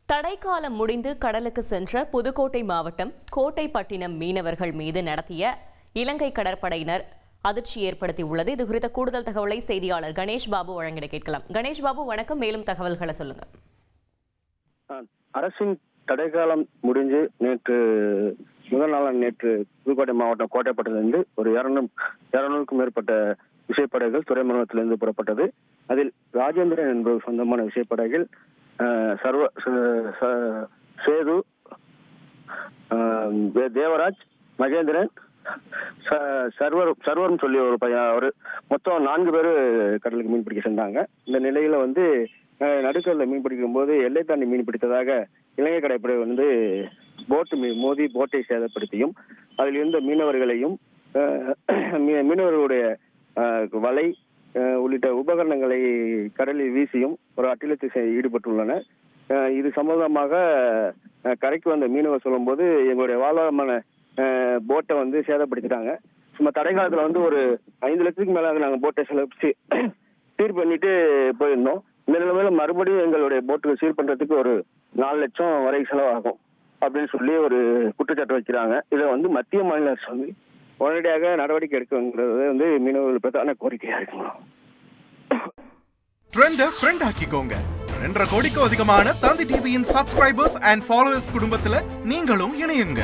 தடைக்காலம் முடிந்து கடலுக்கு சென்ற புதுக்கோட்டை மாவட்டம் கோட்டைப்பட்டினம் மீனவர்கள் மீது நடத்திய இலங்கை கடற்படையினர் அதிர்ச்சி ஏற்படுத்தியுள்ளது. இது குறித்த கூடுதல் தகவலை செய்தியாளர் கணேஷ் பாபு வழங்கிட கேட்கலாம். கணேஷ் பாபு, வணக்கம். மேலும் தகவல்களை சொல்லுங்க. அரசின் தடைக்காலம் முடிஞ்சு முதல் நாள் நேற்று புதுக்கோட்டை மாவட்டம் கோட்டைப்பட்டிலிருந்து ஒரு 200க்கும் மேற்பட்ட விசைப்படகுகள் துறைமுகத்திலிருந்து புறப்பட்டது. அதில் ராஜேந்திரன் என்பவர் சொந்தமான விசைப்படகில் சேது, தேவராஜ், மகேந்திரன், சர்வரும் சொல்லி ஒரு பையன், அவரு மொத்தம் 4 பேர் கடலுக்கு மீன் பிடிக்க சென்றாங்க. இந்த நிலையில நடுக்கடல மீன் பிடிக்கும் போது எல்லை தாண்டி மீன் பிடித்ததாக இலங்கை கடற்படை போட்டு மோதி போட்டை சேதப்படுத்தியும் அதில் இருந்த மீனவர்களையும் மீனவர்களுடைய வலை உள்ளிட்ட உபகரணங்களை கடலில் வீசியும் ஒரு அட்டிலத்தில் ஈடுபட்டுள்ளனர். இது சம்பந்தமாக கரைக்கு வந்த மீனவர் சொல்லும் போது எங்களுடைய வாழ்வாதாரமான போட்டை சேதப்படுத்திட்டாங்க. சும்மா தடை காலத்துல ஒரு 5 லட்சத்துக்கு மேலாக நாங்கள் போட்டை சீர் பண்ணிட்டு போயிருந்தோம். இந்த நிலைமையில மறுபடியும் எங்களுடைய போட்டுக்கு சீர் பண்றதுக்கு ஒரு 4 லட்சம் வரை செலவாகும் அப்படின்னு சொல்லி ஒரு குற்றச்சாட்டு வைக்கிறாங்க. இதை மத்திய மாநில அரசு உடனடியாக நடவடிக்கை எடுக்குங்கிறது மீனவர்கள் பிரதான கோரிக்கையா இருக்குங்க. ட்ரெண்டை ஃப்ரெண்ட் ஆக்கிக்கோங்க. 2.5 கோடிக்கும் அதிகமான தந்தி டிவியின் சப்ஸ்கிரைபர்ஸ் அண்ட் ஃபாலோவர்ஸ் குடும்பத்துல நீங்களும் இணையுங்க.